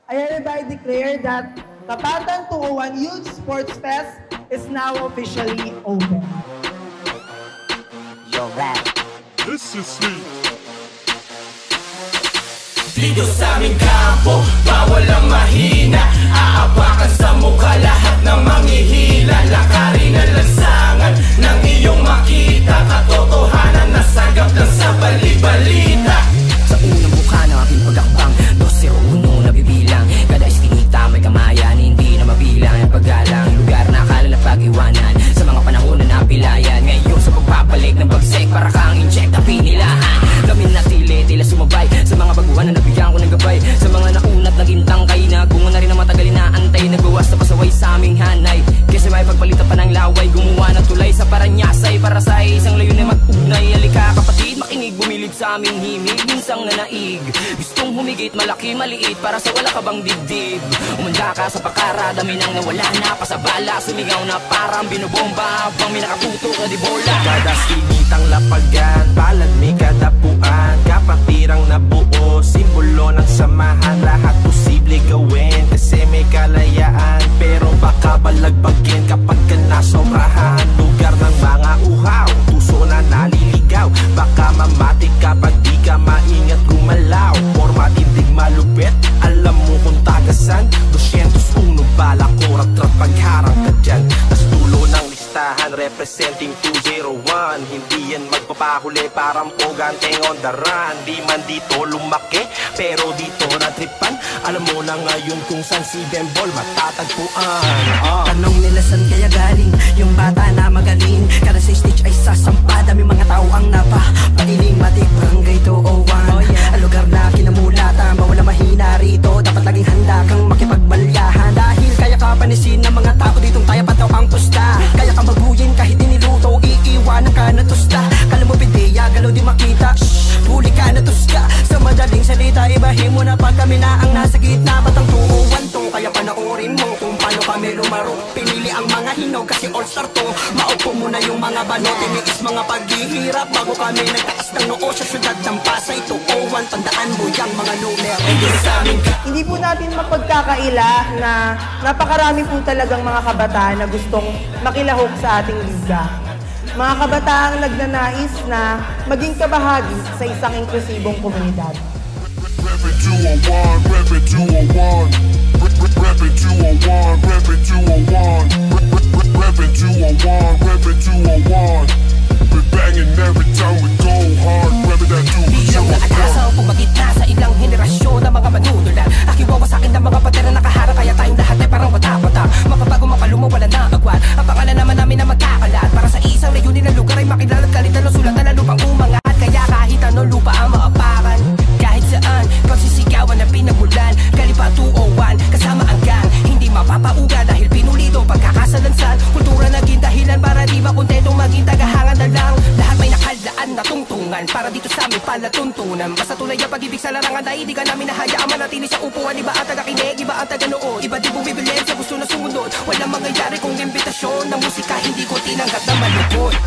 I hereby declare that Kapatan 201 Youth Sports Fest is now officially open. Yo, rap. This is sweet. Dito sa aming kampo, bawal ang mahina. Aapakan sa mukha lahat ng manghihila. Lakarin ang lansangan ng iyong makita. Katotohanan na sagap lang sa bali-balita. Sa unang mukha ng aking pagkakbang 201 na bibilang. Kada istinita may kamayan, hindi na mabilang. Ang paggalang lugar na akala na pag-iwanan sa mga panahon na napilayan. Ngayon sa pagpapalig ng bagsek, para kang inject na pinilahan. Lamin na tila sumabay sa mga baguhan na nabigyan ko ng gabay. Sa mga naunat naging tangkay na bunga na rin ang matagal na antay. Nagbawas na pasaway sa aming hanay, kasi may pagpalitan pa ng laway. Gumawa ng tulay sa Paranaque para sa isang layo na mag-ugnay. Halika kapatid, makinig, bumilib sa aming himig. Minsang nanaig, gustong humigit, malaki, maliit, para sa wala ka bang dibdib. Umanda ka sa pakaradami nang nawala na pa sa bala. Sumigaw na parang binobomba habang may nakatutok na di bola. Kada sinitang lapagan, palad may kadapuan. Kapatirang nabuo, simbolo ng samahan. Lahat posible gawin kasi may kalayaan. Pero baka balagbagin kapag ka nasobrahan. Lugar ng mga uhaw, puso na naliligaw. Baka mamati kapag di ka maingat gumalaw. Forma tindig malupit, alam mo kung tagasan. 201 bala ko, rat-rat pagharang ka dyan. Tas tulo ng listahan, representing 201. Hindi yan magpapahuli, parang poganteng on the run. Di man dito lumaki, pero dito natripan. Alam mo na ngayon kung saan si Bembol matatagpuan. Tanong nila saan kaya galing yung bata na magaling. Kada sa stage ay sasampa, dami mga tao ang napapailing. Matik barangay 201, ang lugar na kinamulatan. Bawal na mahina rito, dapat laging handa kang makipagbalyahan. Dahil kaya ka panisin ng mga tao ditong tayo pataw ang pusta. Kaya ka maguyin kahit iniluto, iiwanan ka na tusta. Kala mo pideya, galaw di makita, huli ka na tuska. Sa madaling salita, ibahin mo na pag kami na ang nasa gitna. Batang 201 to, kaya panoorin mo kung paano kami lumaro. Pinili ang mga hinog kasi all-star to. Maupo muna yung mga banot, tiniis mga paghihirap bago kami nagtaas ng noo sa syudad ng Pasay. 201, tandaan mo yung mga numero. Hindi po natin mapagkakaila na napakarami po talagang mga kabataan na gustong makilahok sa ating liga. Mga kabataang nagnanais na maging kabahagi sa isang inklusibong komunidad. Reppin' 201, reppin' 201. Reppin' 201, reppin' 201. Reppin' 201, reppin' 201. We banging every time we go hard. Reppin' that 201. Bilang naatasaw, pumagit na sa ilang henerasyon ng mga manunulat. Akiwawa sa akin ng mga patera nakaharap, kaya tayong lahat ay parang bata-bata. Mapabago, mapalumo, wala na agwat. Ang pangalan naman namin na magkakalat, para sa isang layunin ng lugar ay makilala at kalitan ng sulat na lupang umangat. Kaya kahit anong lupa ang maapakan, kahit saan pagsisigawan na pinamulan. Kalipa 201, kasama ang gang, hindi mapapauga dahil pinulido pagkakasalansan. Kultura naging dahilan para di ba kontentong maging tagahangan na lang. Lahat may nakalaan na tungtungan para dito sa amin palatuntunan. Basta tunay ang pag-ibig sa larangan dahil di ka namin nahayaan manatili sa upuan. Iba ang taga-kinig, iba ang taga-nood, iba di bumibilin sa gusto na sumunod. Walang mangyayari kung imbitasyon ng musika, hindi ko tinanggap na malupot.